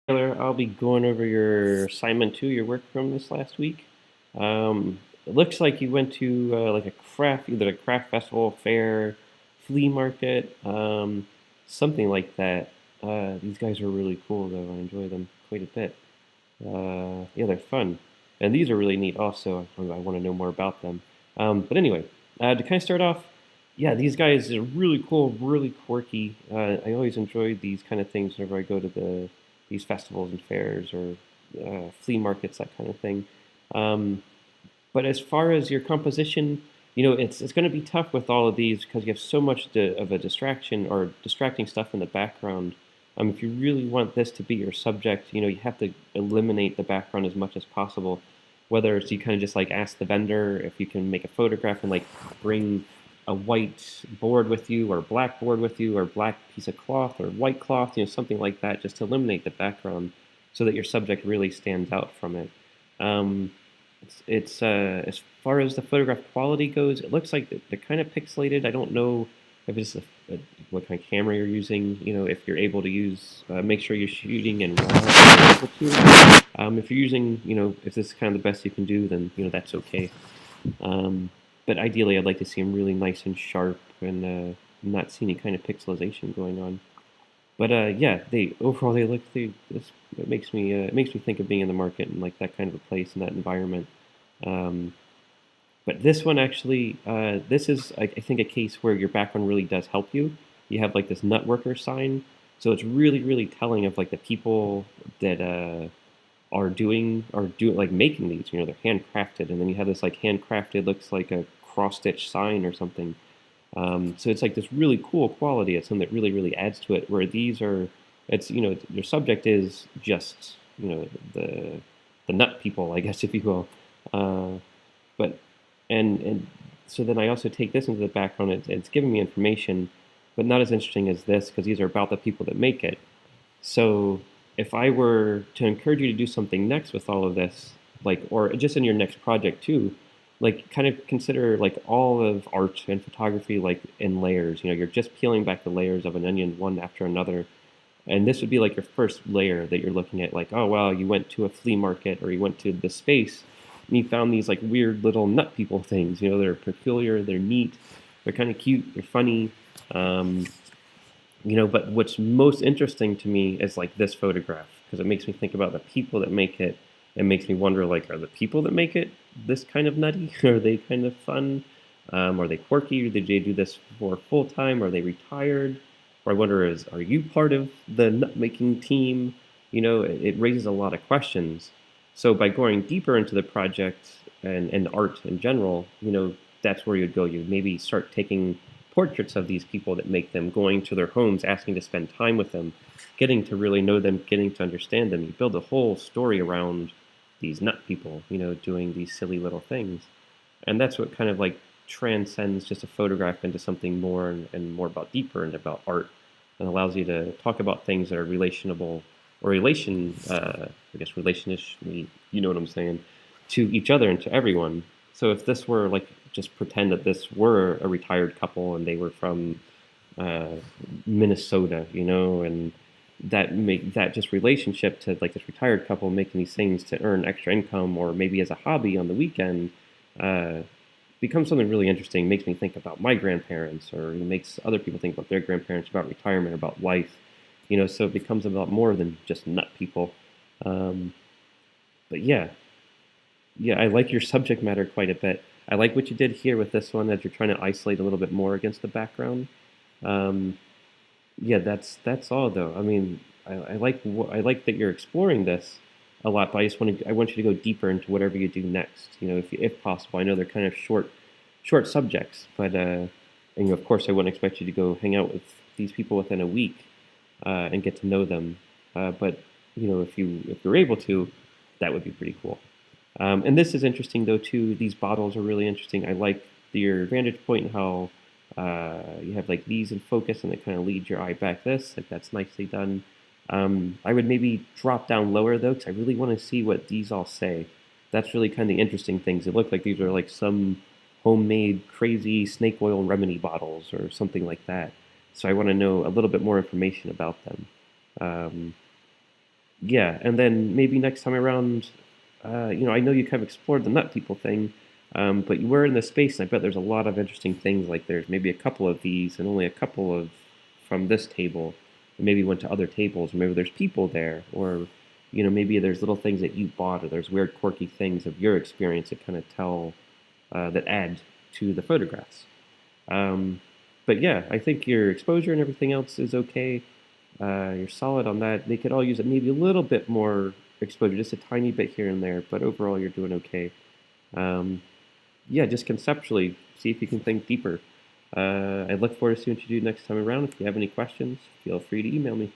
Taylor, I'll be going over your assignment too, your work from this last week. It looks like you went to like either a craft festival, fair, flea market, something like that. These guys are really cool though. I enjoy them quite a bit. Yeah, they're fun, and these are really neat. Also, I want to know more about them. But anyway, to kind of start off, yeah, these guys are really cool, really quirky. I always enjoy these kind of things whenever I go to these festivals and fairs or flea markets, that kind of thing. Um, but as far as your composition, it's going to be tough with all of these because you have so much of a distraction or distracting stuff in the background. If you really want this to be your subject, you have to eliminate the background as much as possible. Whether it's you kind of just like ask the vendor if you can make a photograph and like bring a white board with you or a black board with you or black piece of cloth or white cloth, something like that, just to eliminate the background so that your subject really stands out from it. Um, it's as far as the photograph quality goes, it looks like they're kind of pixelated. I don't know if it's what kind of camera you're using. If you're able to use, make sure you're shooting in RAW. If you're able to. If you're using, if this is kind of the best you can do, then that's okay. Um, but ideally, I'd like to see them really nice and sharp and not see any kind of pixelization going on. But yeah, they overall they look it makes me think of being in the market and like that kind of a place and that environment. Um, but this one actually, this is I think a case where your background really does help you. You have like this nutworker sign, so it's really telling of like the people that are doing like making these. They're handcrafted, and then you have this like handcrafted looks like a cross stitch sign or something. So it's like this really cool quality. It's something that really adds to it. Where these are, it's your subject is just the nut people, I guess, if you will. Uh, but and so then I also take this into the background. It's giving me information, but not as interesting as this because these are about the people that make it. So if I were to encourage you to do something next with all of this, like, or just in your next project too, like, kind of consider like all of art and photography like in layers. You're just peeling back the layers of an onion one after another. And this would be like your first layer that you're looking at, like, oh wow, you went to a flea market or you went to the space and you found these like weird little nut people things. They're peculiar, they're neat, they're kind of cute, they're funny. Um, but what's most interesting to me is like this photograph because it makes me think about the people that make it. It makes me wonder, like, are the people that make it this kind of nutty? Are they kind of fun? Are they quirky? Did they do this for full time? Are they retired? Or I wonder, are you part of the nut making team? It raises a lot of questions. So by going deeper into the project and art in general, that's where you'd go. You'd maybe start taking portraits of these people that make them, going to their homes, asking to spend time with them, getting to really know them, getting to understand them. You build a whole story around these nut people, doing these silly little things. And that's what kind of like transcends just a photograph into something more and more about deeper and about art and allows you to talk about things that are relationable or I guess relationish, you know what I'm saying, to each other and to everyone. So if this were like, just pretend that this were a retired couple and they were from uh, Minnesota, and that just relationship to like this retired couple making these things to earn extra income or maybe as a hobby on the weekend uh, becomes something really interesting. Makes me think about my grandparents, or it makes other people think about their grandparents, about retirement, about life. So it becomes about more than just nut people. Um, but yeah, I like your subject matter quite a bit. I like what you did here with this one, as you're trying to isolate a little bit more against the background. Um, yeah, that's all though. I mean, I like that you're exploring this a lot, but I want you to go deeper into whatever you do next. If possible. I know they're kind of short subjects, but and of course I wouldn't expect you to go hang out with these people within a week and get to know them. But if you're able to, that would be pretty cool. And this is interesting though too. These bottles are really interesting. I like your vantage point and how you have like these in focus and it kind of leads your eye back. Like that's nicely done. I would maybe drop down lower though, because I really want to see what these all say. That's really kind of the interesting things. It looked like these are like some homemade crazy snake oil remedy bottles or something like that. So I want to know a little bit more information about them. Um, Yeah, and then maybe next time around, I know you kind of explored the nut people thing, but you were in the space, and I bet there's a lot of interesting things. Like there's maybe a couple of these, and only a couple of from this table, and maybe went to other tables, or maybe there's people there, or maybe there's little things that you bought, or there's weird, quirky things of your experience that kind of tell that add to the photographs. Um, but yeah, I think your exposure and everything else is okay. You're solid on that. They could all use it maybe a little bit more exposure, just a tiny bit here and there, but overall you're doing okay. Um, yeah, just conceptually, see if you can think deeper. I look forward to seeing what you do next time around. If you have any questions, feel free to email me.